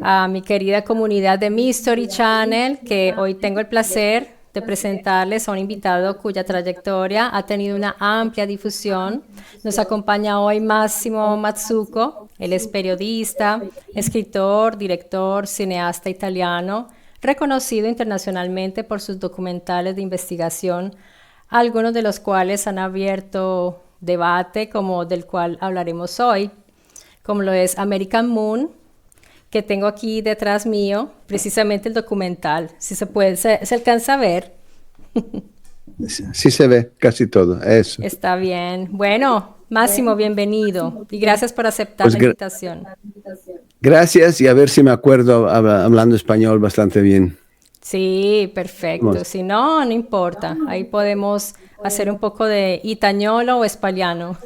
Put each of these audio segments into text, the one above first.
a mi querida comunidad de Mystery Channel, que hoy tengo el placer de presentarles a un invitado cuya trayectoria ha tenido una amplia difusión. Nos acompaña hoy Massimo Mazzucco. Él es periodista, escritor, director, cineasta italiano, reconocido internacionalmente por sus documentales de investigación, algunos de los cuales han abierto debate, como del cual hablaremos hoy, como lo es American Moon, que tengo aquí detrás mío, precisamente el documental. Si se puede, se alcanza a ver. Sí se ve casi todo, eso. Está bien. Bueno, Máximo, bienvenido y gracias por aceptar la invitación. Gracias, y a ver si me acuerdo hablando español bastante bien. Sí, perfecto. Vamos. Si no, no importa. Ahí podemos hacer un poco de itañolo o espagliano.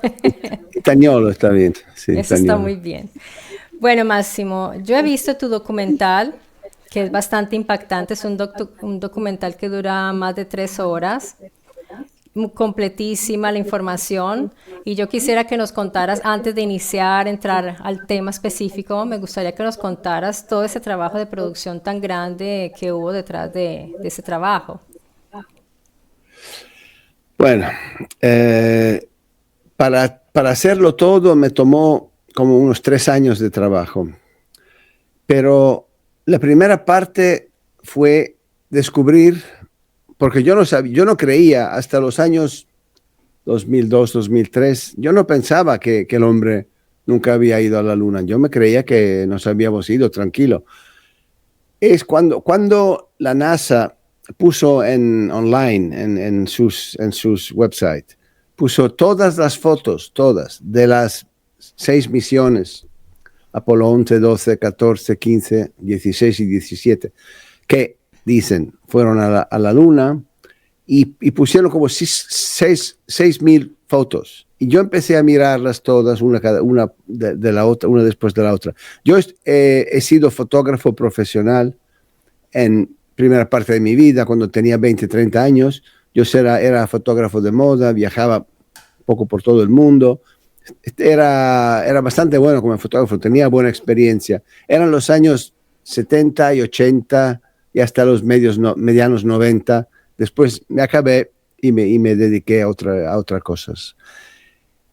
Itañolo está bien. Sí, Eso está itañolo. muy bien. Bueno, Máximo, yo he visto tu documental, que es bastante impactante. Es un documental que dura más de 3 horas, completísima la información. Y yo quisiera que nos contaras, antes de iniciar, entrar al tema específico, me gustaría que nos contaras todo ese trabajo de producción tan grande que hubo detrás de ese trabajo. Bueno, para hacerlo todo me tomó como unos 3 años de trabajo. Pero la primera parte fue descubrir, porque yo no sabía, yo no creía hasta los años 2002, 2003, yo no pensaba que el hombre nunca había ido a la luna. Yo me creía que nos habíamos ido tranquilo. Es cuando la NASA puso online, en sus websites, puso todas las fotos, todas, de las 6 misiones, Apolo 11, 12, 14, 15, 16 y 17, que dicen fueron a la luna, y pusieron como 6,000 fotos. Y yo empecé a mirarlas todas, una de la otra, una después de la otra. Yo he sido fotógrafo profesional en primera parte de mi vida, cuando tenía 20, 30 años. Yo era fotógrafo de moda, viajaba un poco por todo el mundo. Era bastante bueno como fotógrafo, tenía buena experiencia. Eran los años 70 y 80 y hasta los medianos 90. Después me acabé y me dediqué a otras cosas.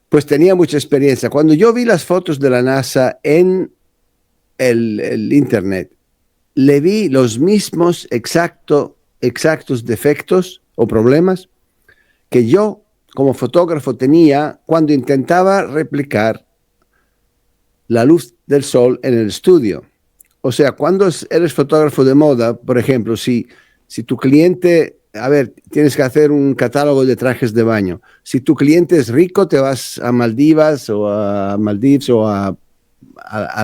Pues tenía mucha experiencia. Cuando yo vi las fotos de la NASA en el internet, le vi los mismos exactos defectos o problemas que yo como fotógrafo tenía cuando intentaba replicar la luz del sol en el estudio. O sea, cuando eres fotógrafo de moda, por ejemplo, si tu cliente, tienes que hacer un catálogo de trajes de baño. Si tu cliente es rico, te vas a Maldivas o a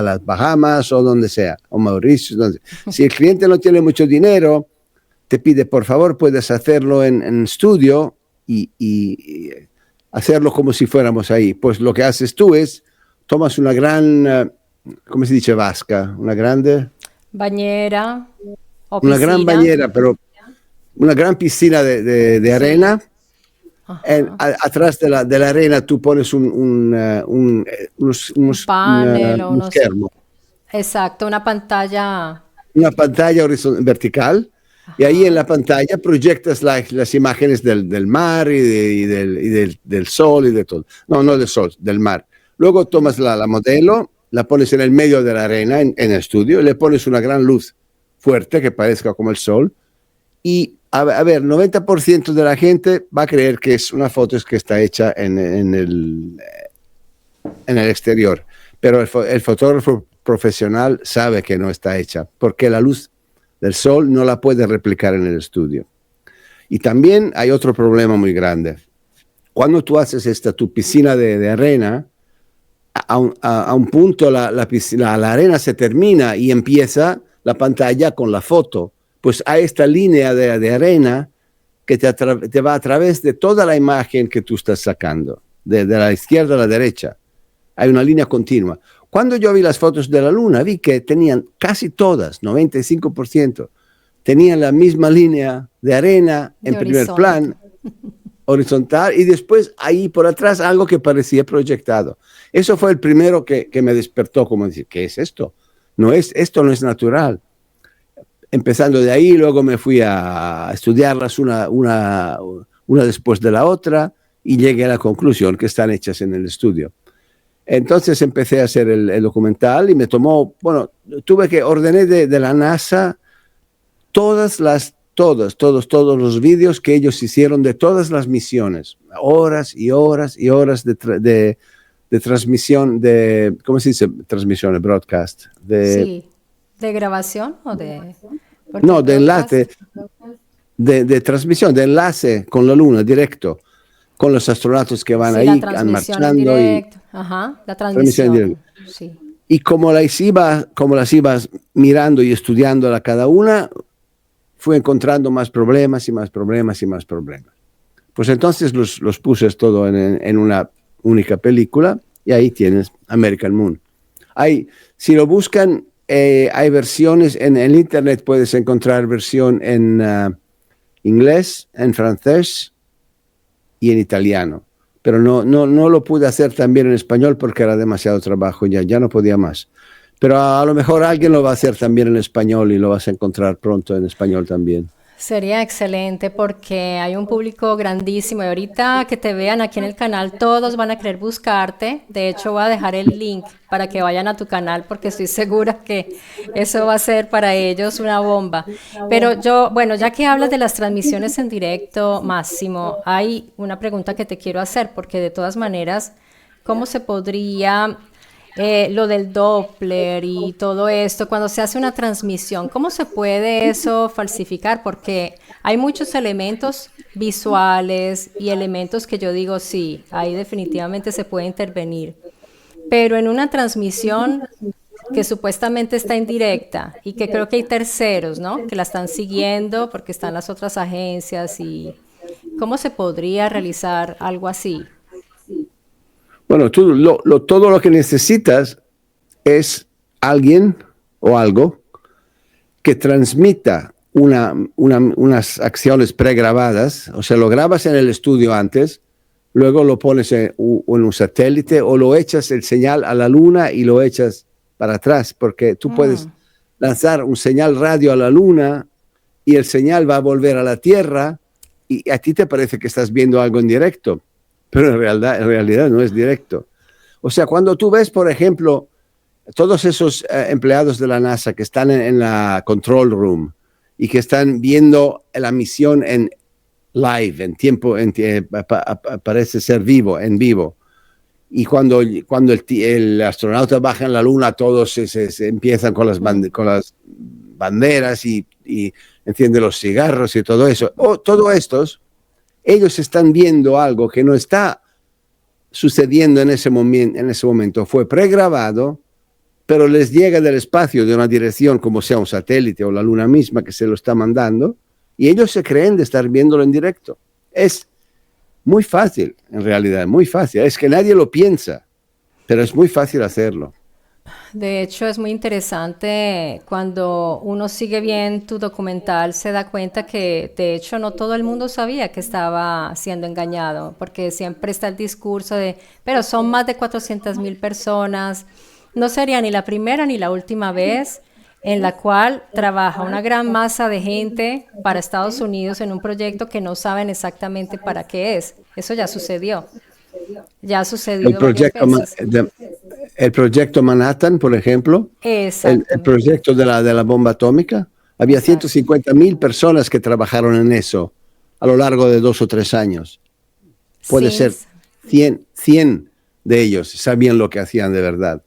las Bahamas o donde sea, o Mauricio. Si el cliente no tiene mucho dinero, te pide, por favor, puedes hacerlo en estudio y hacerlo como si fuéramos ahí. Pues lo que haces tú es, tomas una gran, ¿cómo se dice vasca? Una grande... Bañera o Una piscina. gran bañera, pero una gran piscina de arena. Atrás de la arena tú pones un panel o unos... schermo. Exacto, una pantalla. Una pantalla vertical. Y ahí en la pantalla proyectas las imágenes del mar y del sol y de todo. No del sol, del mar. Luego tomas la modelo, la pones en el medio de la arena en el estudio, le pones una gran luz fuerte que parezca como el sol. Y, 90% de la gente va a creer que es una foto que está hecha en el exterior. Pero el fotógrafo profesional sabe que no está hecha, porque la luz del sol no la puede replicar en el estudio. Y también hay otro problema muy grande. Cuando tú haces tu piscina de arena, a un punto la arena se termina y empieza la pantalla con la foto. Pues hay esta línea de arena que te va a través de toda la imagen que tú estás sacando, de la izquierda a la derecha. Hay una línea continua. Cuando yo vi las fotos de la luna, vi que tenían casi todas, 95%, tenían la misma línea de arena en primer plan, horizontal, y después ahí por atrás algo que parecía proyectado. Eso fue el primero que me despertó, como decir, ¿qué es esto? Esto no es natural. Empezando de ahí, luego me fui a estudiarlas una después de la otra y llegué a la conclusión que están hechas en el estudio. Entonces empecé a hacer el documental y me tomó, ordené de la NASA todos los vídeos que ellos hicieron de todas las misiones, horas y horas y horas de transmisión, ¿cómo se dice? Transmisión, de broadcast. Sí, ¿de grabación o de...? No, de enlace, de transmisión, de enlace con la Luna, directo, con los astronautas que van ahí marchando. La transmisión en directo. Sí. Y como las ibas mirando y estudiando a cada una, fui encontrando más problemas y más problemas y más problemas. Pues entonces los puse todo en una única película y ahí tienes American Moon. Si lo buscan, hay versiones en el internet, puedes encontrar versión en inglés, en francés y en italiano. Pero no lo pude hacer también en español porque era demasiado trabajo, ya no podía más. Pero a lo mejor alguien lo va a hacer también en español y lo vas a encontrar pronto en español también. Sería excelente porque hay un público grandísimo y ahorita que te vean aquí en el canal todos van a querer buscarte. De hecho voy a dejar el link para que vayan a tu canal porque estoy segura que eso va a ser para ellos una bomba. Pero ya que hablas de las transmisiones en directo, Máximo, hay una pregunta que te quiero hacer porque de todas maneras, ¿cómo se podría... lo del Doppler y todo esto, cuando se hace una transmisión, ¿cómo se puede eso falsificar? Porque hay muchos elementos visuales y elementos que yo digo, sí, ahí definitivamente se puede intervenir. Pero en una transmisión que supuestamente está indirecta y que creo que hay terceros, ¿no? Que la están siguiendo porque están las otras agencias y ¿cómo se podría realizar algo así? Bueno, todo lo que necesitas es alguien o algo que transmita unas acciones pregrabadas, o sea, lo grabas en el estudio antes, luego lo pones en un satélite o lo echas el señal a la Luna y lo echas para atrás, porque tú puedes lanzar un señal radio a la Luna y el señal va a volver a la Tierra y a ti te parece que estás viendo algo en directo. Pero en realidad no es directo. O sea, cuando tú ves, por ejemplo, todos esos empleados de la NASA que están en la control room y que están viendo la misión en live, en tiempo, parece ser en vivo. Y cuando el astronauta baja en la Luna, todos se empiezan con las banderas y encienden los cigarros y todo eso. Todo estos... Ellos están viendo algo que no está sucediendo en ese momento. Fue pregrabado, pero les llega del espacio de una dirección, como sea un satélite o la Luna misma que se lo está mandando, y ellos se creen de estar viéndolo en directo. Es muy fácil, en realidad, muy fácil. Es que nadie lo piensa, pero es muy fácil hacerlo. De hecho, es muy interesante cuando uno sigue bien tu documental, se da cuenta que de hecho no todo el mundo sabía que estaba siendo engañado, porque siempre está el discurso de, pero son más de 400,000 personas, no sería ni la primera ni la última vez en la cual trabaja una gran masa de gente para Estados Unidos en un proyecto que no saben exactamente para qué es. Eso ya sucedió. Ya ha sucedido el proyecto Manhattan, por ejemplo, el proyecto de la bomba atómica, había 150,000 personas que trabajaron en eso a lo largo de 2 o 3 años. Puede ser 100 de ellos sabían lo que hacían de verdad.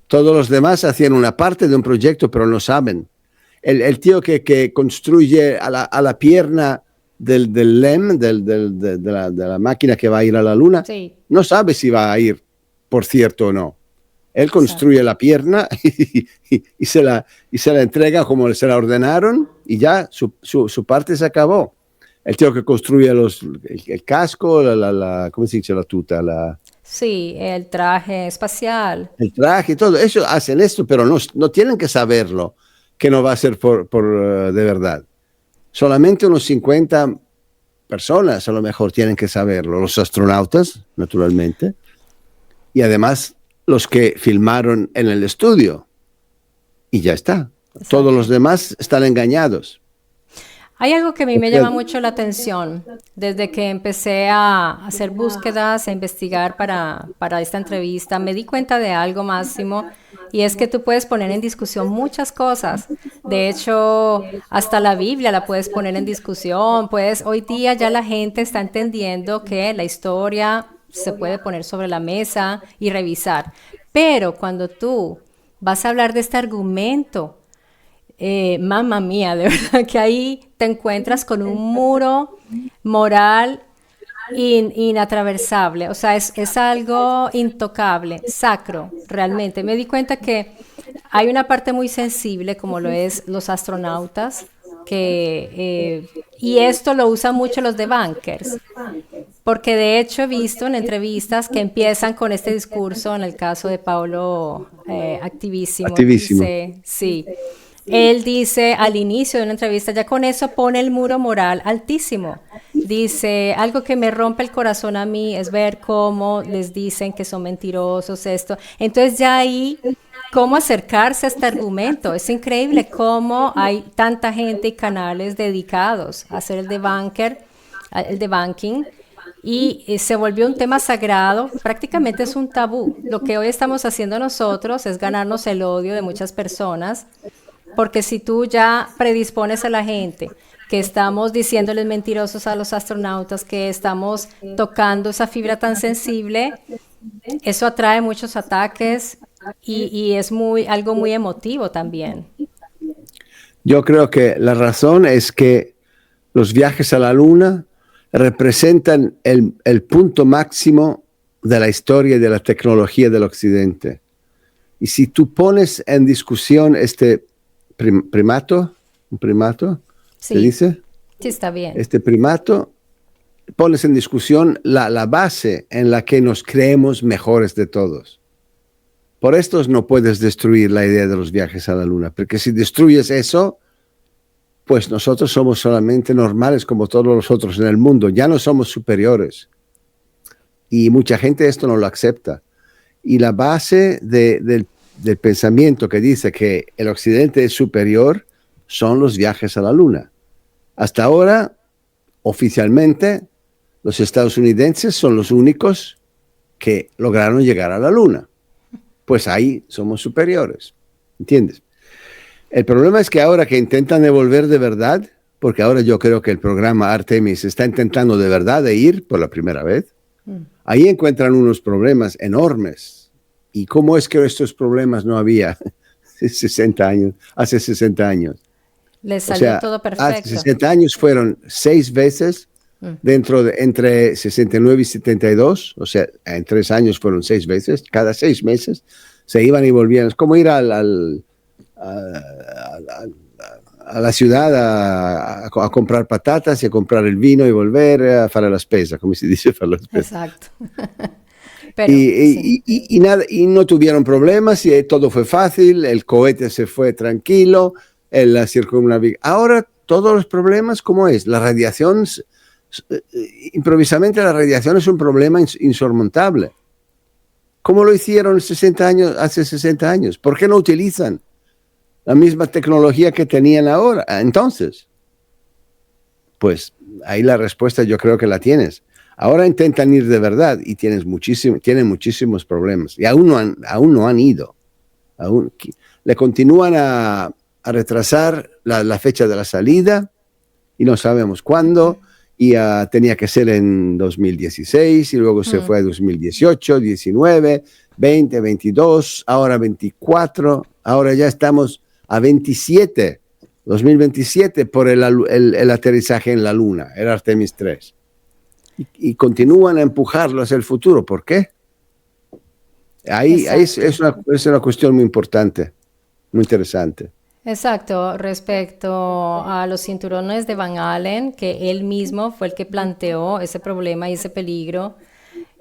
Todos los demás hacían una parte de un proyecto, pero no saben. El tío que construye a la pierna del LEM, de la máquina que va a ir a la Luna, no sabe si va a ir, por cierto o no. Él construye la pierna y se la entrega como se la ordenaron y ya su parte se acabó. El tío que construye el casco, ¿cómo se dice? La tuta, sí, el traje espacial. El traje y todo. Eso hacen esto, pero no tienen que saberlo, que no va a ser por de verdad. Solamente unos 50 personas a lo mejor tienen que saberlo. Los astronautas, naturalmente, y además los que filmaron en el estudio. y ya está. Exacto. Todos los demás están engañados. Hay algo que a mí me llama mucho la atención desde que empecé a hacer búsquedas, a investigar para esta entrevista. Me di cuenta de algo, Máximo, y es que tú puedes poner en discusión muchas cosas. De hecho, hasta la Biblia la puedes poner en discusión. Pues hoy día ya la gente está entendiendo que la historia se puede poner sobre la mesa y revisar. Pero cuando tú vas a hablar de este argumento, mamma mía, de verdad que ahí te encuentras con un muro moral inatravesable, o sea, es algo intocable, sacro, realmente. Me di cuenta que hay una parte muy sensible, como lo es los astronautas, y esto lo usan mucho los debunkers, porque de hecho he visto en entrevistas que empiezan con este discurso, en el caso de Pablo Activísimo, Activísimo. dice, sí, él dice al inicio de una entrevista, ya con eso pone el muro moral altísimo. Dice, algo que me rompe el corazón a mí es ver cómo les dicen que son mentirosos, esto. Entonces ya ahí, cómo acercarse a este argumento. Es increíble cómo hay tanta gente y canales dedicados a hacer el debunking, y se volvió un tema sagrado, prácticamente es un tabú. Lo que hoy estamos haciendo nosotros es ganarnos el odio de muchas personas, porque si tú ya predispones a la gente que estamos diciéndoles mentirosos a los astronautas, que estamos tocando esa fibra tan sensible, eso atrae muchos ataques y es algo muy emotivo también. Yo creo que la razón es que los viajes a la Luna representan el punto máximo de la historia y de la tecnología del Occidente. Y si tú pones en discusión este primato, ¿un primato? ¿Se Sí, dice? sí está bien. Este primato, pones en discusión la base en la que nos creemos mejores de todos. Por esto no puedes destruir la idea de los viajes a la Luna, porque si destruyes eso, pues nosotros somos solamente normales como todos los otros en el mundo, ya no somos superiores. Y mucha gente esto no lo acepta. Y la base del pensamiento que dice que el Occidente es superior son los viajes a la Luna. Hasta ahora, oficialmente, los estadounidenses son los únicos que lograron llegar a la Luna. Pues ahí somos superiores, ¿entiendes? El problema es que ahora que intentan devolver de verdad, porque ahora yo creo que el programa Artemis está intentando de verdad de ir por la primera vez, ahí encuentran unos problemas enormes. ¿Y cómo es que estos problemas no había hace 60 años? Les salió todo Hace perfecto. 60 años fueron 6 veces entre 69 y 72, o sea, en 3 años fueron 6 veces, cada 6 meses se iban y volvían. Es como ir a la ciudad a comprar patatas y a comprar el vino y volver a hacer la spesa, como se dice, hacer la spesa. Exacto. Pero, sí. Nada, y no tuvieron problemas y todo fue fácil, el cohete se fue tranquilo, la circunnavigación. Ahora todos los problemas, ¿cómo es? La radiación, improvisamente la radiación es un problema insurmontable. ¿Cómo lo hicieron hace 60 años? ¿Por qué no utilizan la misma tecnología que tenían ahora? Entonces, pues ahí la respuesta yo creo que la tienes. Ahora intentan ir de verdad y tienen muchísimos problemas. Y aún no han ido. Le continúan a retrasar la fecha de la salida y no sabemos cuándo. Y tenía que ser en 2016 y luego se fue a 2018, 19, 20, 22, ahora 24. Ahora ya estamos a 27, 2027 por el aterrizaje en la Luna, el Artemis 3. Y continúan a empujarlo hacia el futuro. ¿Por qué? Ahí es una cuestión muy importante, muy interesante. Exacto, respecto a los cinturones de Van Allen, que él mismo fue el que planteó ese problema y ese peligro,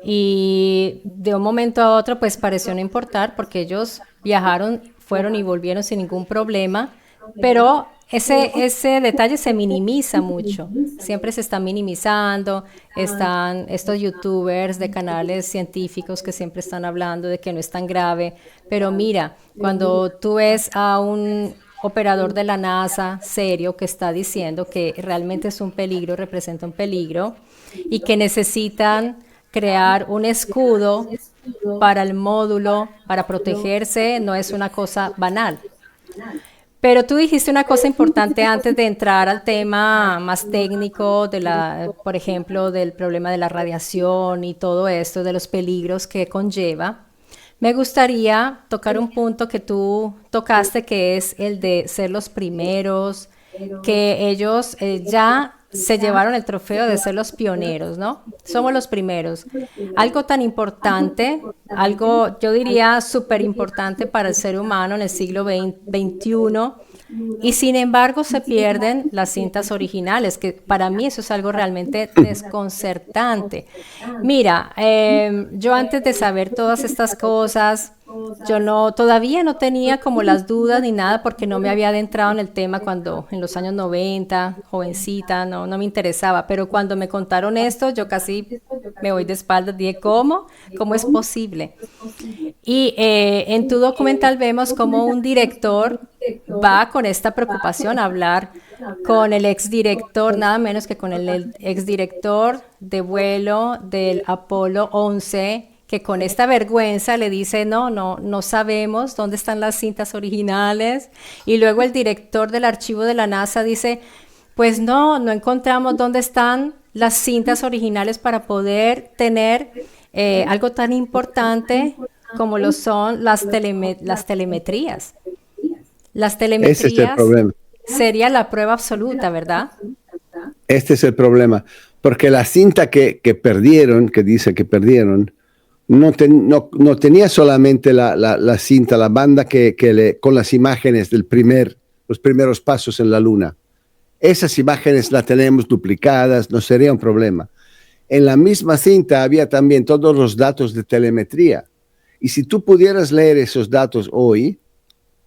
y de un momento a otro pues pareció no importar porque ellos viajaron, fueron y volvieron sin ningún problema, pero ese detalle se minimiza mucho, siempre se está minimizando, están estos youtubers de canales científicos que siempre están hablando de que no es tan grave, pero mira, cuando tú ves a un operador de la NASA serio que está diciendo que realmente es un peligro, representa un peligro, y que necesitan crear un escudo para el módulo, para protegerse, no es una cosa banal. Pero tú dijiste una cosa importante antes de entrar al tema más técnico por ejemplo, del problema de la radiación y todo esto, de los peligros que conlleva. Me gustaría tocar un punto que tú tocaste, que es el de ser los primeros, que ellos ya se llevaron el trofeo de ser los pioneros, ¿no? Somos los primeros. Algo tan importante, algo yo diría súper importante para el ser humano en el siglo XXI, y sin embargo se pierden las cintas originales, que para mí eso es algo realmente desconcertante. Mira, yo antes de saber todas estas cosas, todavía no tenía como las dudas ni nada porque no me había adentrado en el tema cuando en los años 90, jovencita, no me interesaba, pero cuando me contaron esto, yo casi me voy de espaldas, dije, ¿cómo? ¿Cómo es posible? Y en tu documental vemos cómo un director va con esta preocupación a hablar con el exdirector, nada menos que con el exdirector de vuelo del Apolo 11, que con esta vergüenza le dice, no sabemos dónde están las cintas originales. Y luego el director del archivo de la NASA dice, pues no encontramos dónde están las cintas originales para poder tener algo tan importante como lo son las telemetrías. Las telemetrías Ese es el problema. Sería la prueba absoluta, ¿verdad? Este es el problema, porque la cinta que perdieron, que dice que perdieron, no tenía solamente la cinta, la banda con las imágenes los primeros pasos en la Luna. Esas imágenes las tenemos duplicadas, no sería un problema. En la misma cinta había también todos los datos de telemetría. Y si tú pudieras leer esos datos hoy,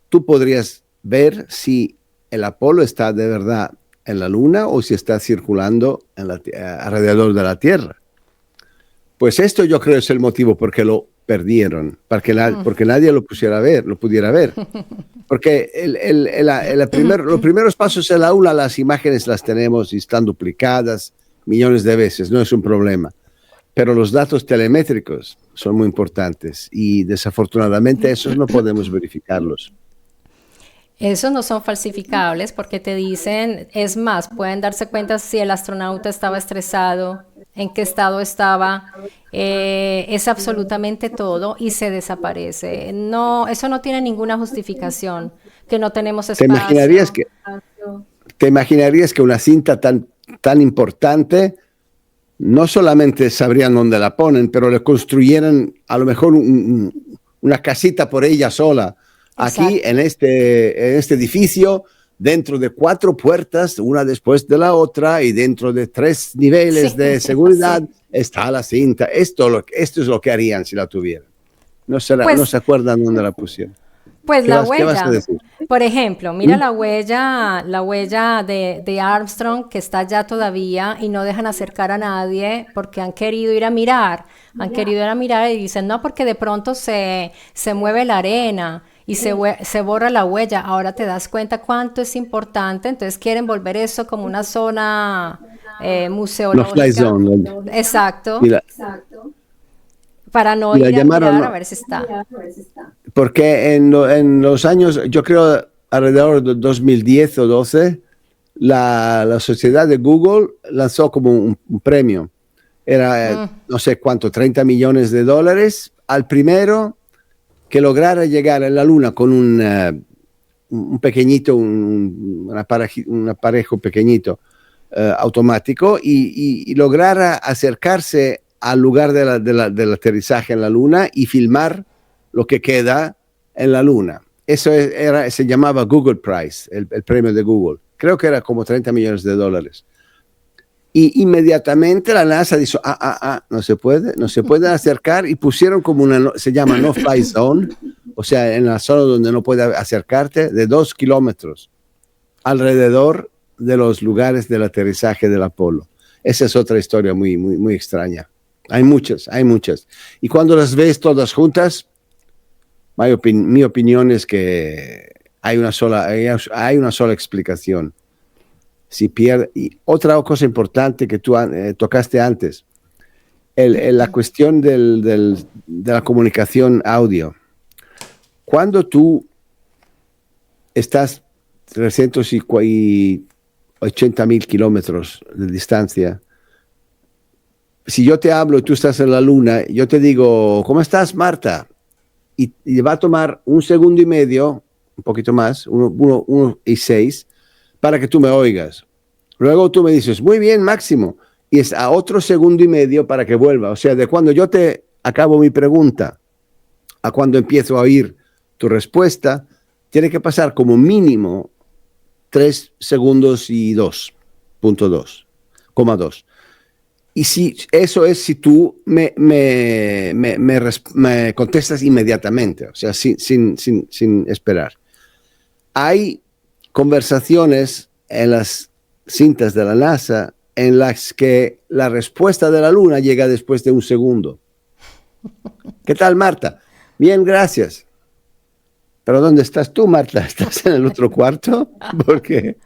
tú podrías ver si el Apolo está de verdad en la Luna o si está circulando alrededor de la Tierra. Pues esto yo creo es el motivo por qué lo perdieron, porque nadie lo pudiera ver. Porque los primeros pasos en la Luna, las imágenes las tenemos y están duplicadas millones de veces, no es un problema. Pero los datos telemétricos son muy importantes y desafortunadamente esos no podemos verificarlos. Esos no son falsificables porque te dicen, es más, pueden darse cuenta si el astronauta estaba estresado, en qué estado estaba, es absolutamente todo y se desaparece. No, eso no tiene ninguna justificación, que no tenemos espacio. ¿Te imaginarías que una cinta tan importante, no solamente sabrían dónde la ponen, pero le construyeran a lo mejor una casita por ella sola? Aquí, en este edificio, dentro de 4 puertas, una después de la otra, y dentro de 3 niveles de seguridad, está la cinta. Esto es lo que harían si la tuvieran. No se acuerdan dónde la pusieron. Pues la huella, ¿qué vas a decir? Por ejemplo, mira la huella de Armstrong, que está allá todavía y no dejan acercar a nadie porque han querido ir a mirar y dicen, no, porque de pronto se mueve la arena y se borra la huella. Ahora te das cuenta cuánto es importante, entonces quieren volver eso como una zona museológica. No fly zone. Exacto. Para no ir a mirar a ver si está. Porque en los años, yo creo alrededor de 2010 o 12, la sociedad de Google lanzó como un premio. Era, no sé cuánto, $30 millones al primero que lograra llegar a la Luna con un pequeñito, un aparejo pequeñito automático y lograra acercarse al lugar del aterrizaje en la Luna y filmar lo que queda en la Luna. Eso se llamaba Google Prize, el premio de Google. Creo que era como $30 millones. Y inmediatamente la NASA dijo, no se puede acercar, y pusieron como se llama no fly zone, o sea, en la zona donde no puede acercarte, de 2 kilómetros. alrededor de los lugares del aterrizaje del Apolo. Esa es otra historia muy, muy, muy extraña. Hay muchas, hay muchas. Y cuando las ves todas juntas, mi opinión es que hay una sola explicación. Si pierde, y otra cosa importante que tú tocaste antes, la cuestión de la comunicación audio. Cuando tú estás 380.000 kilómetros de distancia, si yo te hablo y tú estás en la luna, yo te digo, ¿cómo estás, Marta? Y va a tomar 1 segundo y medio, un poquito más, 1:06, para que tú me oigas. Luego tú me dices, muy bien, Máximo, y es a otro 1 segundo y medio para que vuelva. O sea, de cuando yo te acabo mi pregunta a cuando empiezo a oír tu respuesta, tiene que pasar como mínimo 3 segundos y 2.2. Y si eso es si tú me contestas inmediatamente, o sea, sin esperar. Hay conversaciones en las cintas de la NASA en las que la respuesta de la Luna llega después de 1 segundo. ¿Qué tal, Marta? Bien, gracias. ¿Pero dónde estás tú, Marta? ¿Estás en el otro cuarto? Porque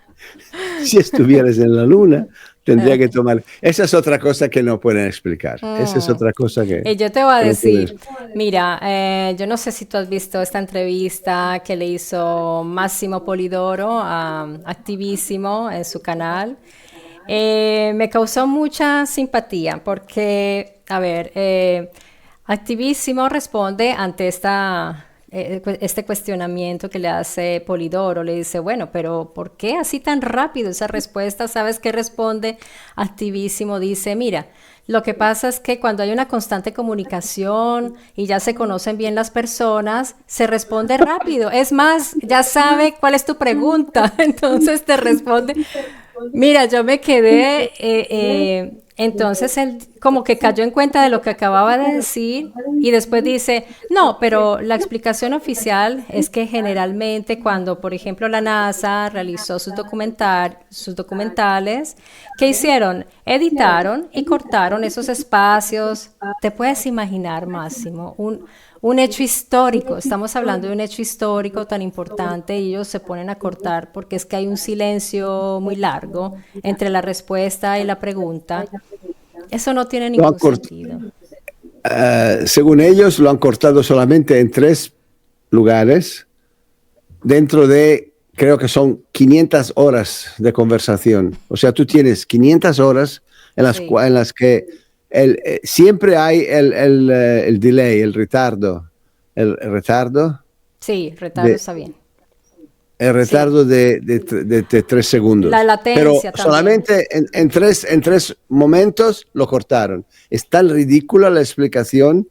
si estuvieras en la Luna, tendría que tomar... Esa es otra cosa que no pueden explicar. Esa es otra cosa que... Y yo te voy a que no pueden decir, mira, yo no sé si tú has visto esta entrevista que le hizo Máximo Polidoro a Activísimo en su canal. Me causó mucha simpatía porque, a ver, Activísimo responde ante este cuestionamiento que le hace Polidoro. Le dice, bueno, pero ¿por qué así tan rápido esa respuesta? ¿Sabes qué responde Activísimo? Dice, mira, lo que pasa es que cuando hay una constante comunicación y ya se conocen bien las personas, se responde rápido. Es más, ya sabe cuál es tu pregunta, entonces te responde. Mira, yo me quedé, entonces él como que cayó en cuenta de lo que acababa de decir y después dice, no, pero la explicación oficial es que generalmente cuando, por ejemplo, la NASA realizó sus documentales, ¿qué hicieron? Editaron y cortaron esos espacios. ¿Te puedes imaginar, Máximo? Un hecho histórico, estamos hablando de un hecho histórico tan importante y ellos se ponen a cortar porque es que hay un silencio muy largo entre la respuesta y la pregunta. Eso no tiene ningún sentido. Según ellos, lo han cortado solamente en 3 lugares, dentro de, creo que son 500 horas de conversación. O sea, tú tienes 500 horas en las que siempre hay el delay, el retardo. El retardo. Sí, retardo está bien. El retardo de 3 segundos. La latencia pero también. solamente en tres momentos lo cortaron. Es tan ridícula la explicación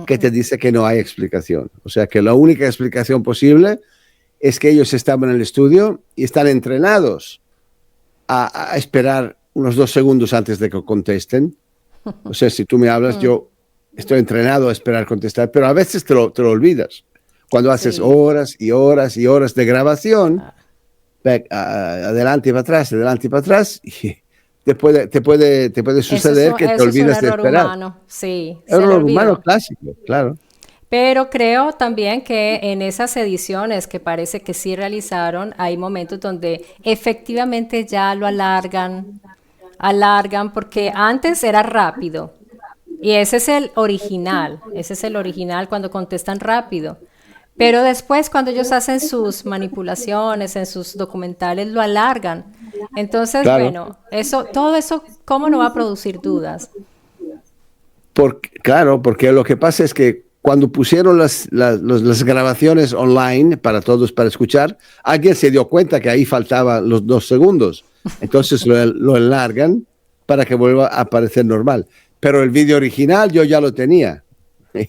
que te dice que no hay explicación. O sea que la única explicación posible es que ellos estaban en el estudio y están entrenados a esperar unos 2 segundos antes de que contesten. O sea, si tú me hablas, yo estoy entrenado a esperar contestar, pero a veces te lo olvidas. Cuando haces horas y horas y horas de grabación, adelante y para atrás, y te puede suceder que te olvides de esperar. Humano. Sí, error humano clásico, claro. Pero creo también que en esas ediciones que parece que sí realizaron, hay momentos donde efectivamente ya lo alargan, porque antes era rápido. Y ese es el original cuando contestan rápido. Pero después cuando ellos hacen sus manipulaciones en sus documentales lo alargan. Entonces, bueno, todo eso, ¿cómo no va a producir dudas? Claro, porque lo que pasa es que cuando pusieron las grabaciones online para todos para escuchar, alguien se dio cuenta que ahí faltaban los 2 segundos. Entonces lo alargan para que vuelva a aparecer normal. Pero el vídeo original yo ya lo tenía.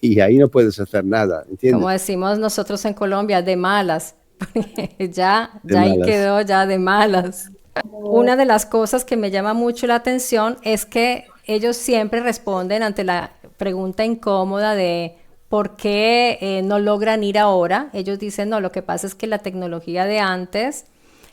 Y ahí no puedes hacer nada, ¿entiendes? Como decimos nosotros en Colombia, de malas. ya ahí quedó ya de malas. Una de las cosas que me llama mucho la atención es que ellos siempre responden ante la pregunta incómoda de ¿por qué no logran ir ahora? Ellos dicen, no, lo que pasa es que la tecnología de antes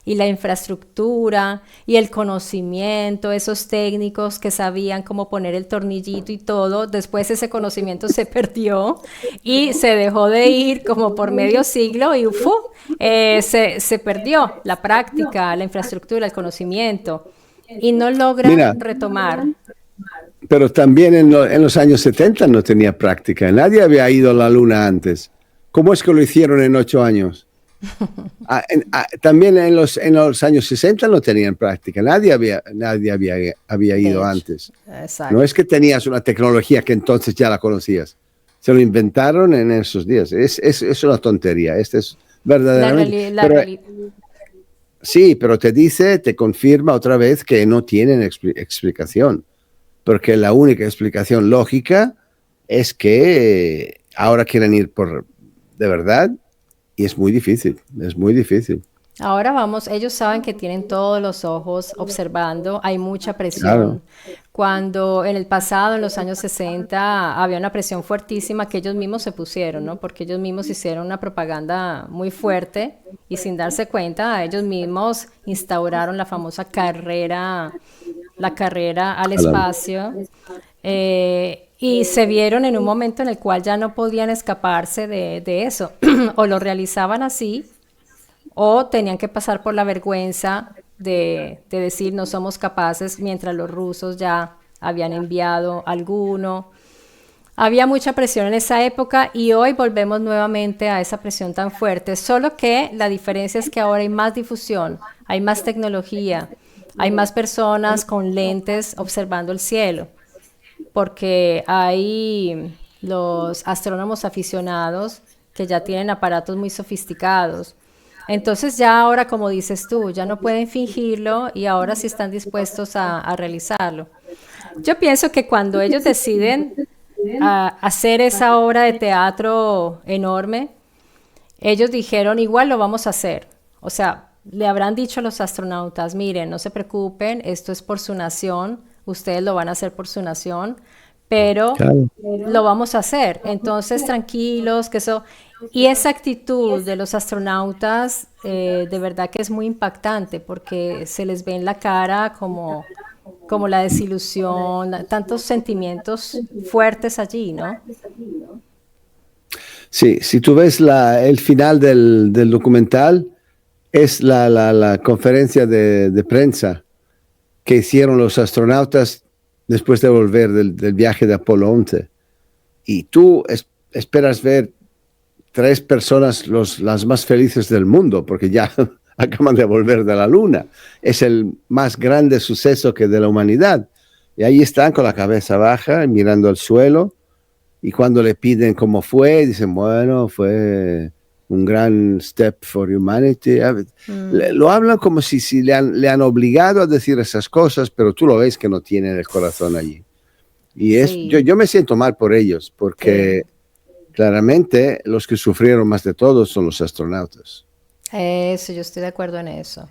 y la infraestructura y el conocimiento, esos técnicos que sabían cómo poner el tornillito y todo, después ese conocimiento se perdió y se dejó de ir como por medio siglo y se perdió la práctica, la infraestructura, el conocimiento y no logran Mira, retomar. pero también en los años 70 no tenía práctica. Nadie había ido a la luna antes. ¿Cómo es que lo hicieron en 8 años? También en los años 60 no tenían práctica. Nadie había De ido hecho, antes. No es exacto. que tenías una tecnología que entonces ya la conocías. Se lo inventaron en esos días. Es una tontería. Este es verdaderamente. La Pero realidad. sí, pero te confirma otra vez que no tienen explicación. Porque la única explicación lógica es que ahora quieren ir por de verdad y es muy difícil. Ahora vamos, ellos saben que tienen todos los ojos observando, hay mucha Claro, presión. Cuando en el pasado, en los años 60, había una presión fuertísima que ellos mismos se pusieron, ¿no? Porque ellos mismos hicieron una propaganda muy fuerte y sin darse cuenta, ellos mismos instauraron la carrera al claro. espacio, y se vieron en un momento en el cual ya no podían escaparse de eso, o lo realizaban así o tenían que pasar por la vergüenza de decir no somos capaces mientras los rusos ya habían enviado alguno. Había mucha presión en esa época y hoy volvemos nuevamente a esa presión tan fuerte, solo que la diferencia es que ahora hay más difusión, hay más tecnología, hay más personas con lentes observando el cielo, porque hay los astrónomos aficionados que ya tienen aparatos muy sofisticados. Entonces ya ahora, como dices tú, ya no pueden fingirlo y ahora sí están dispuestos a realizarlo. Yo pienso que cuando ellos deciden hacer esa obra de teatro enorme, ellos dijeron, igual lo vamos a hacer. O sea, le habrán dicho a los astronautas, miren, no se preocupen, esto es por su nación, ustedes lo van a hacer por su nación, pero Claro. lo vamos a hacer. Entonces, tranquilos, que eso... Y esa actitud de los astronautas, de verdad que es muy impactante porque se les ve en la cara como la desilusión, tantos sentimientos fuertes allí, ¿no? Sí, si tú ves el final del documental, es la conferencia de prensa que hicieron los astronautas después de volver del viaje de Apolo 11. Y tú esperas ver tres personas las más felices del mundo, porque ya acaban de volver de la Luna. Es el más grande suceso que de la humanidad. Y ahí están con la cabeza baja, mirando al suelo, y cuando le piden cómo fue, dicen, bueno, fue un gran step for humanity. Lo hablan como si le han obligado a decir esas cosas, pero tú lo ves que no tienen el corazón allí. Y Sí, yo me siento mal por ellos, sí. porque claramente los que sufrieron más de todos son los astronautas. Eso, yo estoy de acuerdo en eso.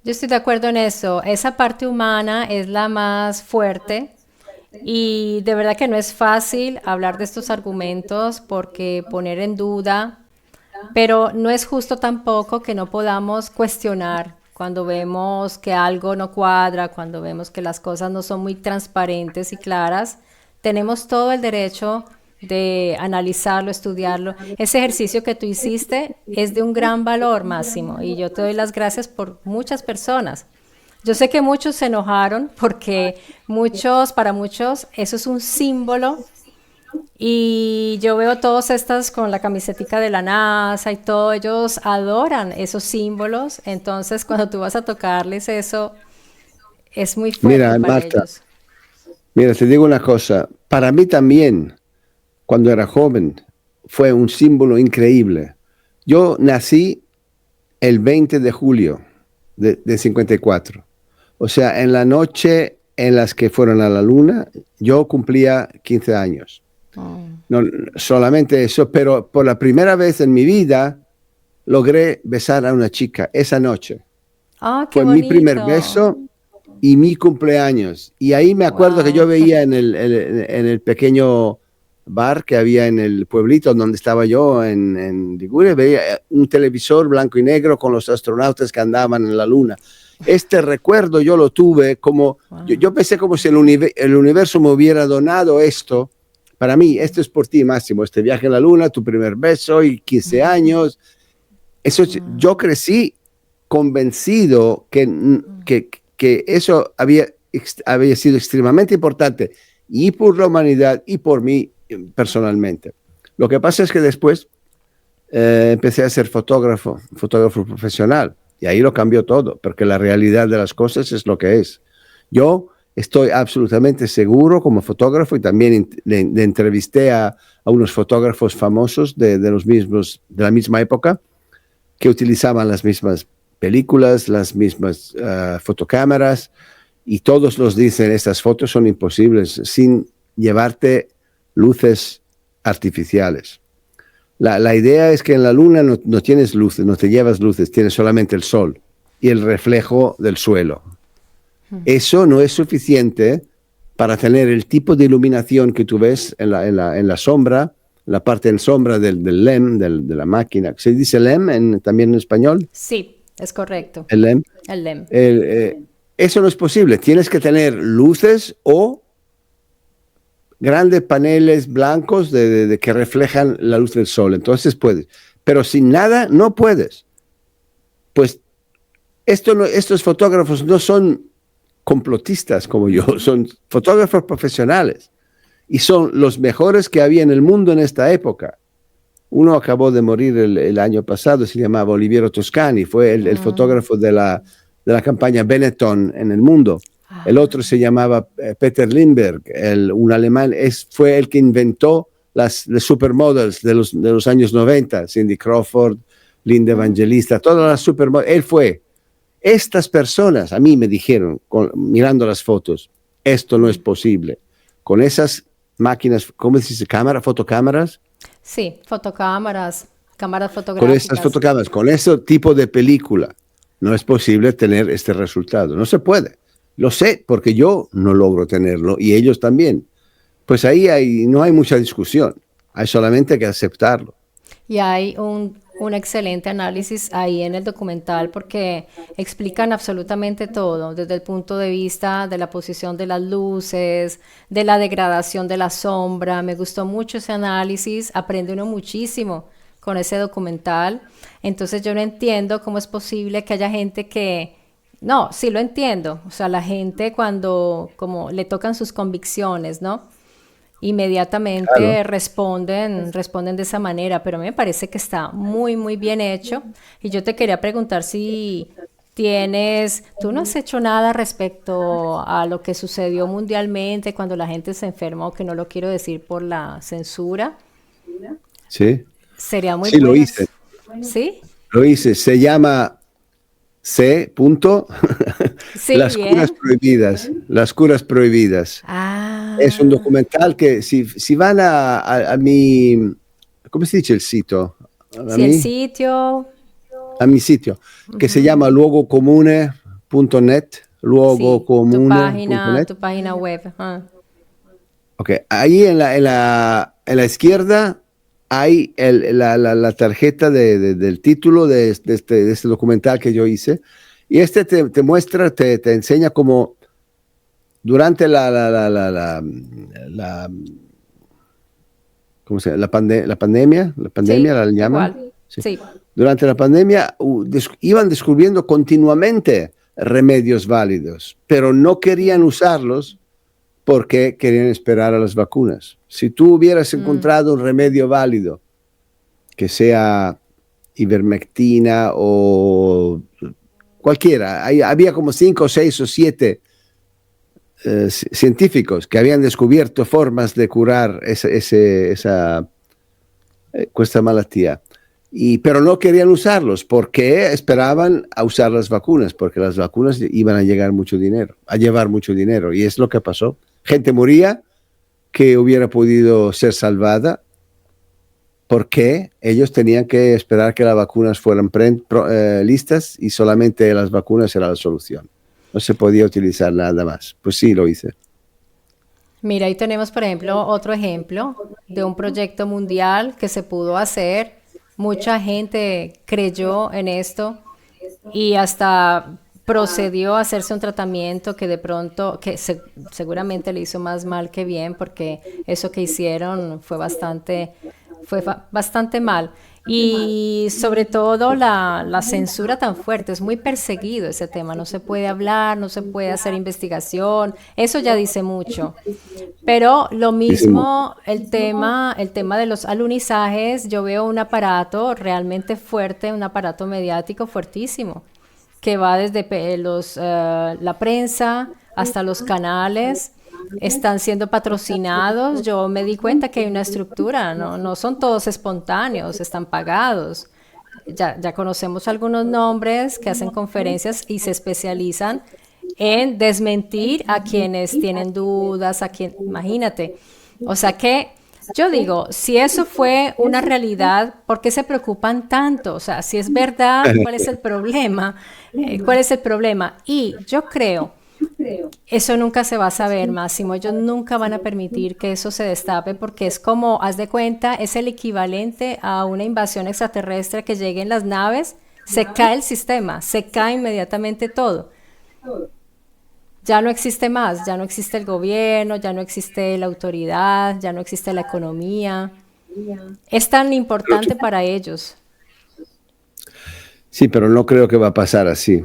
Yo estoy de acuerdo en eso. Esa parte humana es la más fuerte y de verdad que no es fácil hablar de estos argumentos porque poner en duda, pero no es justo tampoco que no podamos cuestionar cuando vemos que algo no cuadra, cuando vemos que las cosas no son muy transparentes y claras. Tenemos todo el derecho de analizarlo, estudiarlo. Ese ejercicio que tú hiciste es de un gran valor, Máximo, y yo te doy las gracias por muchas personas. Yo sé que muchos se enojaron porque para muchos, eso es un símbolo y yo veo todos estas con la camisetica de la NASA y todo, ellos adoran esos símbolos, entonces cuando tú vas a tocarles eso, es muy fuerte Mira, para Marta, ellos. mira, te digo una cosa. Para mí también, cuando era joven, fue un símbolo increíble. Yo nací el 20 de julio de 54. O sea, en la noche en las que fueron a la luna, yo cumplía 15 años. Mm. No, solamente eso, pero por la primera vez en mi vida logré besar a una chica esa noche. Ah, qué Fue mi primer bonito. beso y mi cumpleaños. Y ahí me acuerdo que yo Wow. veía en el pequeño, bar que había en el pueblito donde estaba yo, en Liguria, veía un televisor blanco y negro con los astronautas que andaban en la luna. Este recuerdo yo lo tuve como, yo pensé como si el universo me hubiera donado esto. Para mí, esto es por ti, Máximo, este viaje a la luna, tu primer beso y 15 años. Eso, yo crecí convencido que eso había sido extremadamente importante y por la humanidad y por mí personalmente. Lo que pasa es que después empecé a ser fotógrafo profesional, y ahí lo cambió todo, porque la realidad de las cosas es lo que es. Yo estoy absolutamente seguro como fotógrafo, y también le entrevisté a unos fotógrafos famosos de la misma época, que utilizaban las mismas películas, las mismas fotocámaras, y todos nos dicen, estas fotos son imposibles sin llevarte luces artificiales. La idea es que en la luna no tienes luces, no te llevas luces, tienes solamente el sol y el reflejo del suelo. Eso no es suficiente para tener el tipo de iluminación que tú ves en la sombra, la parte en sombra del LEM, de la máquina. ¿Se dice LEM también en español? Sí, es correcto. El LEM. El LEM. Eso no es posible. Tienes que tener luces o grandes paneles blancos que reflejan la luz del sol. Entonces puedes. Pero sin nada no puedes. Pues estos fotógrafos no son complotistas como yo, son fotógrafos profesionales. Y son los mejores que había en el mundo en esta época. Uno acabó de morir el año pasado, se llamaba Oliviero Toscani, fue el fotógrafo de la campaña Benetton en el mundo. El otro se llamaba Peter Lindbergh, un alemán, fue el que inventó las supermodels de los años 90, Cindy Crawford, Linda Evangelista, todas las supermodels. Él fue. Estas personas a mí me dijeron, mirando las fotos, esto no es posible. Con esas máquinas, ¿cómo se dice? ¿Fotocámaras? Sí, fotocámaras, cámaras Con fotográficas. esas fotocámaras, con ese tipo de película, no es posible tener este resultado. No se puede. Lo sé porque yo no logro tenerlo y ellos también. Pues ahí no hay mucha discusión. Hay solamente que aceptarlo. Y hay un excelente análisis ahí en el documental porque explican absolutamente todo, desde el punto de vista de la posición de las luces, de la degradación de la sombra. Me gustó mucho ese análisis, aprende uno muchísimo con ese documental. Entonces yo no entiendo cómo es posible que haya gente que... No, sí lo entiendo. O sea, la gente cuando como le tocan sus convicciones, ¿no? Inmediatamente Claro. responden de esa manera, pero a mí me parece que está muy, muy bien hecho. Y yo te quería preguntar si tú no has hecho nada respecto a lo que sucedió mundialmente cuando la gente se enfermó, que no lo quiero decir por la censura. Sí, Sería muy sí lo bueno. hice. ¿Sí? Lo hice. Se llama C. Sí, Las bien. curas prohibidas. Las curas prohibidas. Es un Ah, documental que si van a mi, ¿cómo se dice el sitio? sí, el sitio, A mi sitio, que se llama luogocomune.net, sí, luogocomune.net. tu página web. Ah. Ok, ahí en la izquierda hay la tarjeta del título de este documental que yo hice, y te muestra, te enseña cómo durante ¿cómo se llama? La pandemia Sí, la llaman. igual. Sí. Sí. Durante la pandemia iban descubriendo continuamente remedios válidos, pero no querían usarlos porque querían esperar a las vacunas. Si tú hubieras encontrado un remedio válido, que sea ivermectina o cualquiera, había como 5, 6 o 7 científicos que habían descubierto formas de curar esta malattia. Pero no querían usarlos porque esperaban a usar las vacunas, porque las vacunas iban a llevar mucho dinero, y es lo que pasó. Gente moría que hubiera podido ser salvada porque ellos tenían que esperar que las vacunas fueran listas, y solamente las vacunas era la solución. No se podía utilizar nada más. Pues sí, lo hice. Mira, ahí tenemos, por ejemplo, otro ejemplo de un proyecto mundial que se pudo hacer. Mucha gente creyó en esto y hasta procedió a hacerse un tratamiento que de pronto, seguramente le hizo más mal que bien, porque eso que hicieron fue bastante mal. Y sobre todo la censura tan fuerte, es muy perseguido ese tema, no se puede hablar, no se puede hacer investigación, eso ya dice mucho. Pero lo Dicen, mismo, el tema de los alunizajes, yo veo un aparato realmente fuerte, un aparato mediático fuertísimo, que va desde la prensa hasta los canales, están siendo patrocinados. Yo me di cuenta que hay una estructura, no, no son todos espontáneos, están pagados. Ya conocemos algunos nombres que hacen conferencias y se especializan en desmentir a quienes tienen dudas, imagínate. O sea que yo digo, si eso fue una realidad, ¿por qué se preocupan tanto? O sea, si es verdad, ¿cuál es el problema? ¿Cuál es el problema? Y yo creo, eso nunca se va a saber, Máximo. Ellos nunca van a permitir que eso se destape porque es como, haz de cuenta, es el equivalente a una invasión extraterrestre que lleguen las naves, se cae el sistema, se cae inmediatamente todo. Ya no existe más, ya no existe el gobierno, ya no existe la autoridad, ya no existe la economía. Es tan importante para ellos. sí, pero no creo que va a pasar así.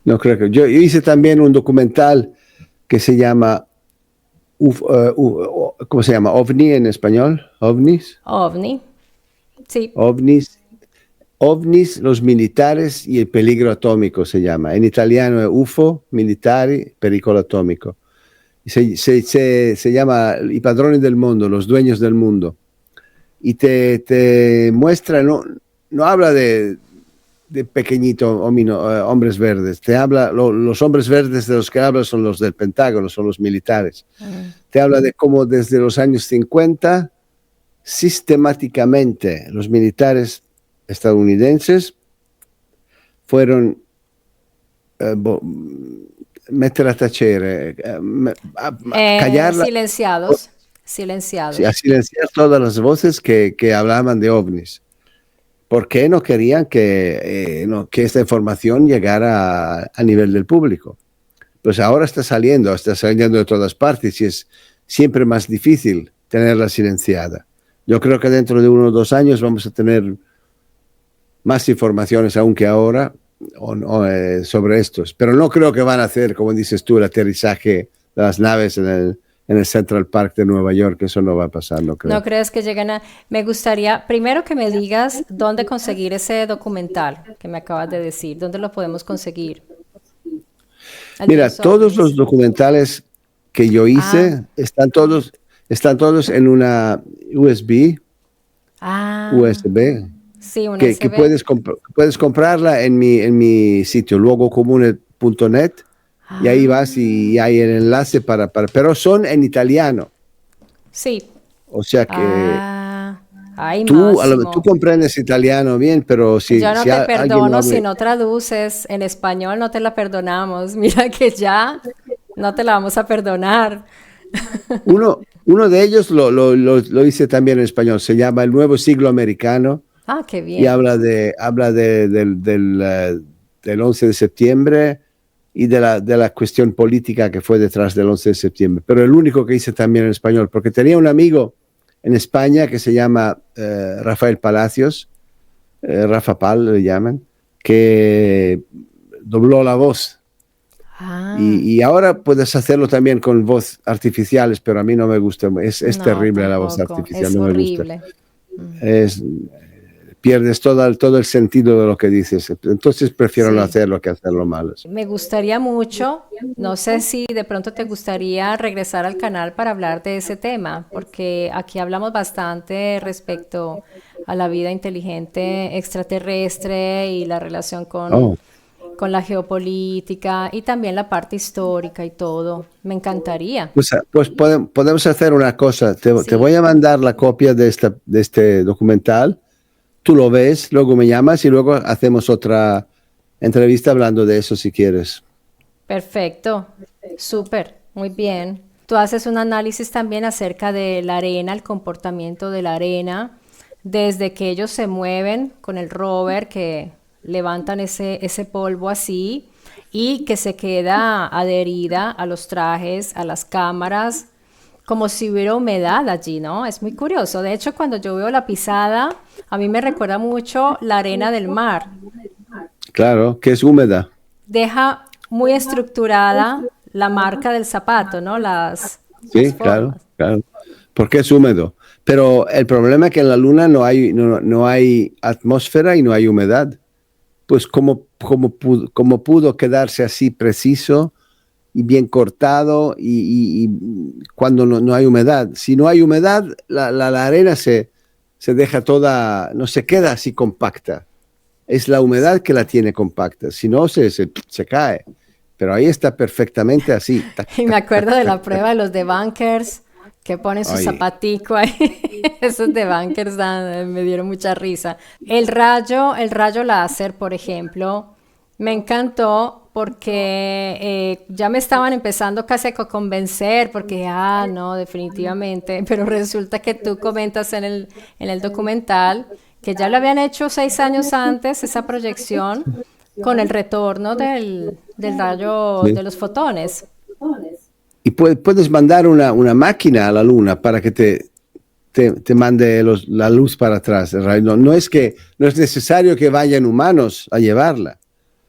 No creo que. Yo hice también un documental que se llama, ¿cómo se llama? OVNI en español. OVNIs. OVNI, sí. OVNIs. OVNIs, los militares y el peligro atómico se llama. En italiano es UFO, militari, pericolo atomico. Se llama I padroni del mundo, los dueños del mundo. Y te muestra, no habla de pequeñito hombres verdes, te habla, los hombres verdes de los que habla son los del Pentágono, son los militares. Te habla de cómo desde los años 50 sistemáticamente los militares estadounidenses fueron mettere a tacere, callar, Silenciados, a silenciados. silenciar todas las voces que hablaban de ovnis. ¿Por qué no querían que esta información llegara a nivel del público? Pues ahora está saliendo de todas partes y es siempre más difícil tenerla silenciada. Yo creo que dentro de 1 o 2 años vamos a tener más informaciones aún que ahora sobre estos, pero no creo que van a hacer, como dices tú, el aterrizaje de las naves en el Central Park de Nueva York. Eso no va a pasar, no ¿No creo. crees que lleguen a...? Me gustaría, primero que me digas dónde conseguir ese documental que me acabas de decir, dónde lo podemos conseguir, el de Mira, los todos los ovnis. documentales que yo Ah, hice están todos en una ah, USB sí, un que USB. puedes comprarla en mi sitio, luogocomune.net, y ahí vas Ah, y hay el enlace pero son en italiano. sí. O sea que Ah, ay, tú Máximo. comprendes italiano bien, pero Yo no si te alguien no perdono habla. si no traduces en español, no te la perdonamos. Mira que ya no te la vamos a perdonar. Uno de ellos lo hice también en español, se llama El Nuevo Siglo Americano Ah, qué y bien. del 11 de septiembre y de la cuestión política que fue detrás del 11 de septiembre. Pero el único que hice también en español, porque tenía un amigo en España que se llama Rafael Palacios, Rafa Pal le llaman, que dobló la voz. Ah, Y ahora puedes hacerlo también con voz artificiales, pero a mí no me gusta. Es no, terrible la voz tampoco. artificial, Es no me gusta. horrible. Mm, Es, pierdes todo el sentido de lo que dices. Entonces prefiero no sí. hacerlo que hacerlo mal. Me gustaría mucho, no sé si de pronto te gustaría regresar al canal para hablar de ese tema, porque aquí hablamos bastante respecto a la vida inteligente extraterrestre y la relación con, Oh, con la geopolítica y también la parte histórica y todo. Me encantaría. pues podemos hacer una cosa. Te Sí, voy a mandar la copia de este documental. Tú lo ves, luego me llamas y luego hacemos otra entrevista hablando de eso si quieres. perfecto. Súper, muy bien. tú haces un análisis también acerca de la arena, el comportamiento de la arena, desde que ellos se mueven con el rover, que levantan ese polvo así y que se queda adherida a los trajes, a las cámaras, como si hubiera humedad allí, ¿no? Es muy curioso. De hecho, cuando yo veo la pisada, a mí me recuerda mucho la arena del mar. Claro, que es húmeda. Deja muy estructurada la marca del zapato, ¿no? Las Sí, claro, formas. claro. Porque es húmedo. Pero el problema es que en la Luna no hay atmósfera y no hay humedad. Pues cómo pudo quedarse así preciso y bien cortado y cuando no hay humedad. Si no hay humedad, la arena se deja toda, no se queda así compacta. Es la humedad que la tiene compacta. Si no, se cae. Pero ahí está perfectamente así. Tac, Y me tac, tac, acuerdo de tac, la tac. prueba de los debunkers que ponen su Ay, zapatico ahí. Esos debunkers me dieron mucha risa. El rayo láser, por ejemplo, me encantó porque ya me estaban empezando casi a convencer, porque, no, definitivamente, pero resulta que tú comentas en el documental que ya lo habían hecho 6 años antes, esa proyección, con el retorno del rayo sí. de los fotones. Y puedes mandar una máquina a la Luna para que te mande la luz para atrás. No no es necesario que vayan humanos a llevarla.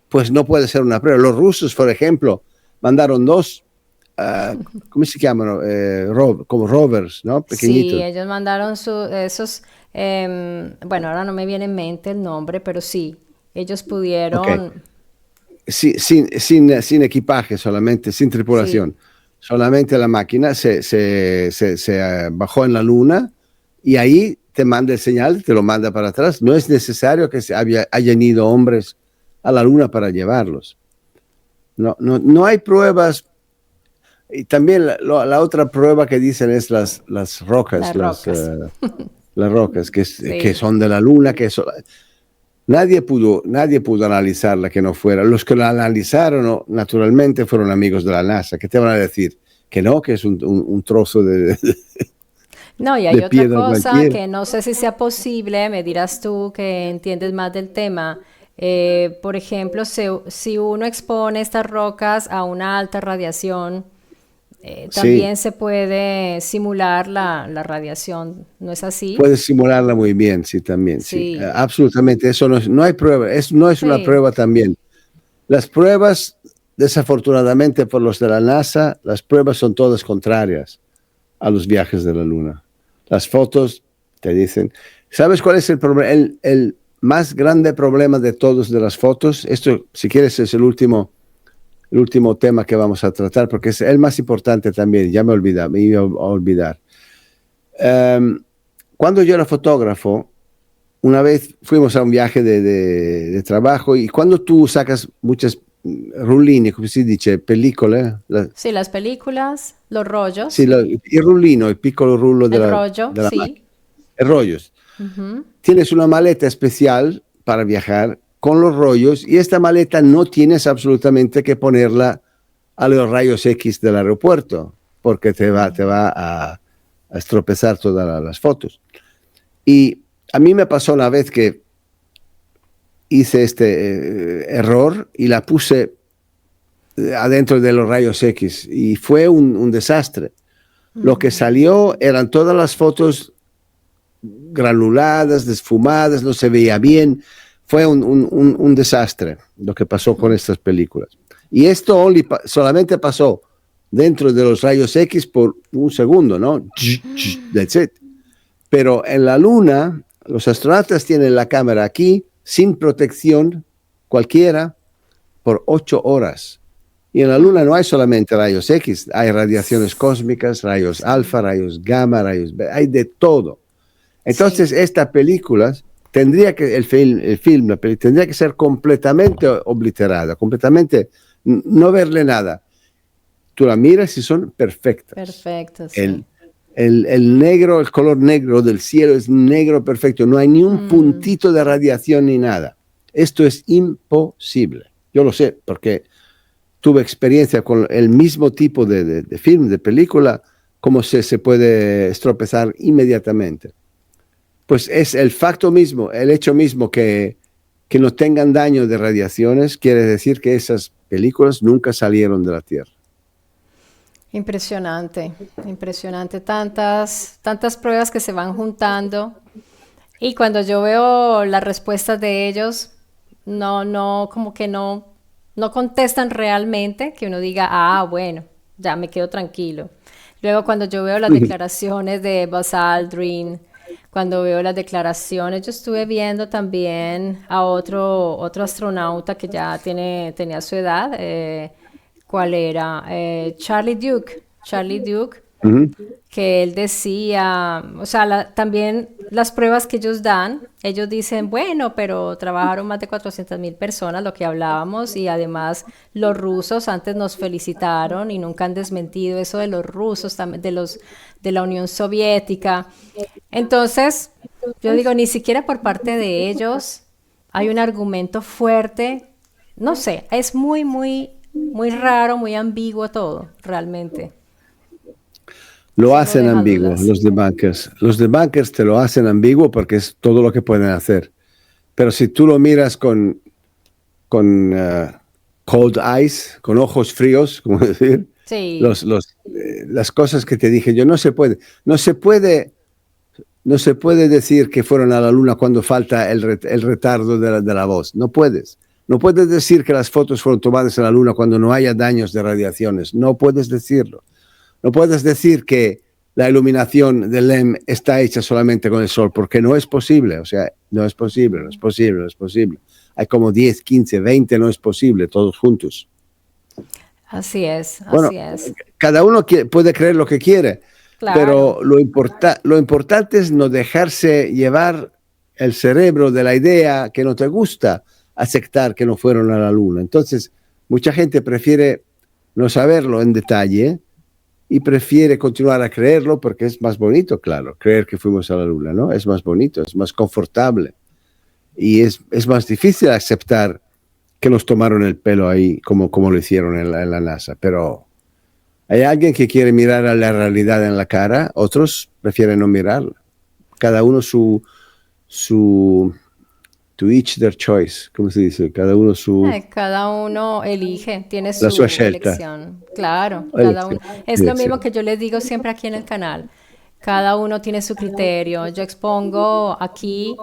Pues no puede ser una prueba. Los rusos, por ejemplo, mandaron dos, ¿cómo se llaman? Como rovers, ¿no? Sí, Pequeñitos. ellos mandaron esos, bueno, ahora no me viene en mente el nombre, pero sí, ellos Ok. pudieron, Sin equipaje solamente, sin sí. tripulación. Solamente la máquina bajó en la Luna y ahí te manda el señal, te lo manda para atrás. No es necesario que hayan ido hombres a la Luna para llevarlos. No hay pruebas. Y también la otra prueba que dicen es las rocas, Las rocas. las rocas que Sí. son de la Luna, nadie pudo analizarla que no fuera. Los que la analizaron, naturalmente, fueron amigos de la NASA. ¿Qué te van a decir? Que no, que es un trozo No, y hay de otra piedra cosa cualquiera. que no sé si sea posible, me dirás tú que entiendes más del tema. Por ejemplo, si uno expone estas rocas a una alta radiación, Sí, también se puede simular la radiación, ¿no es así? puedes simularla muy bien, sí, también, sí. Sí, Absolutamente, eso no hay prueba, no es una sí. prueba también. Las pruebas, desafortunadamente por los de la NASA, las pruebas son todas contrarias a los viajes de la Luna. Las fotos te dicen, ¿sabes cuál es el problema? El más grande problema de todos de las fotos, esto si quieres es el último tema que vamos a tratar, porque es el más importante también, ya me iba a olvidar. Cuando yo era fotógrafo, una vez fuimos a un viaje de trabajo y cuando tú sacas muchas rullini, come si dice, pellicole, Sí, las películas, los sì, rollos, il rullino, il piccolo rullo el rollo, della sí. macchina, el rollos. Tienes una maleta especial para viajar con los rollos y esta maleta no tienes absolutamente que ponerla a los rayos X del aeropuerto porque te va a estropezar todas las fotos. Y a mí me pasó una vez que hice este error y la puse adentro de los rayos X y fue un desastre. Lo que salió eran todas las fotos granuladas, desfumadas, no se veía bien. Fue un desastre lo que pasó con estas películas. Y esto solamente pasó dentro de los rayos X por un segundo, ¿no? That's it. Pero en la Luna, los astronautas tienen la cámara aquí, sin protección cualquiera, por 8 horas. Y en la Luna no hay solamente rayos X, hay radiaciones cósmicas, rayos Sí, alfa, rayos gamma, rayos beta, hay de todo. Entonces, sí. esta película tendría que ser completamente obliterada, completamente, no verle nada. Tú la miras y son perfectas. Perfecto, El, sí. el negro, el color negro del cielo es negro perfecto, no hay ni un puntito de radiación ni nada. Esto es imposible. Yo lo sé, porque tuve experiencia con el mismo tipo de film, de película, cómo se puede estropezar inmediatamente. Pues es el facto mismo, el hecho mismo que no tengan daño de radiaciones, quiere decir que esas películas nunca salieron de la Tierra. Impresionante, impresionante. Tantas pruebas que se van juntando. Y cuando yo veo las respuestas de ellos, como que no contestan realmente, que uno diga, ah, bueno, ya me quedo tranquilo. Luego cuando yo veo las declaraciones de Buzz Aldrin, cuando veo las declaraciones, yo estuve viendo también a otro astronauta que ya tenía su edad, ¿cuál era? Charlie Duke, Ujú. que él decía, o sea, también las pruebas que ellos dan, ellos dicen, bueno, pero trabajaron más de 400.000 personas, lo que hablábamos, y además los rusos antes nos felicitaron y nunca han desmentido eso de los rusos, también de la Unión Soviética. Entonces, yo digo, ni siquiera por parte de ellos hay un argumento fuerte, no sé, es muy raro, muy ambiguo todo, realmente. Lo Sí, no hacen deja ambiguo dudas. los debunkers. Los debunkers te lo hacen ambiguo porque es todo lo que pueden hacer. Pero si tú lo miras con cold eyes, con ojos fríos, como decir, Sí, las cosas que te dije yo, no se puede decir que fueron a la luna cuando falta el retardo de la voz. No puedes. No puedes decir que las fotos fueron tomadas en la luna cuando no haya daños de radiaciones. No puedes decirlo. No puedes decir que la iluminación del LEM está hecha solamente con el sol, porque no es posible. O sea, no es posible, no es posible, no es posible. Hay como 10, 15, 20, no es posible, todos juntos. así es, Bueno, así es. cada uno puede creer lo que quiere, Claro, pero lo importante es no dejarse llevar el cerebro de la idea que no te gusta, aceptar que no fueron a la luna. Entonces, mucha gente prefiere no saberlo en detalle y prefiere continuar a creerlo porque es más bonito, claro, creer que fuimos a la luna, ¿no? Es más bonito, es más confortable y es más difícil aceptar que nos tomaron el pelo ahí como lo hicieron en la NASA, pero hay alguien que quiere mirar a la realidad en la cara, otros prefieren no mirarla. Cada uno su to each their choice, ¿cómo se dice? Cada uno cada uno elige, tiene la sua su scelta. elección. Claro, cada uno. Elección. Es lo mismo Elección. que yo les digo siempre aquí en el canal. Cada uno tiene su criterio. Yo expongo aquí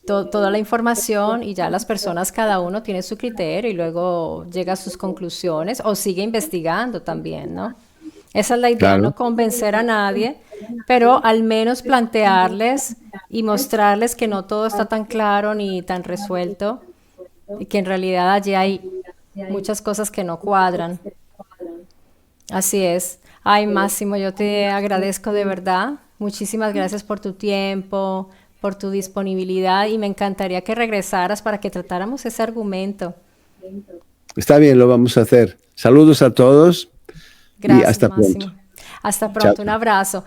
toda la información y ya las personas, cada uno tiene su criterio y luego llega a sus conclusiones o sigue investigando también, ¿no? Esa es la idea, Claro, no convencer a nadie, pero al menos plantearles y mostrarles que no todo está tan claro ni tan resuelto y que en realidad allí hay muchas cosas que no cuadran. Así es. Ay, Máximo, yo te agradezco de verdad. Muchísimas gracias por tu tiempo, por tu disponibilidad y me encantaría que regresaras para que tratáramos ese argumento. está bien, lo vamos a hacer. Saludos a todos y Gracias, hasta pronto. Máximo. Hasta Chao. pronto, un abrazo.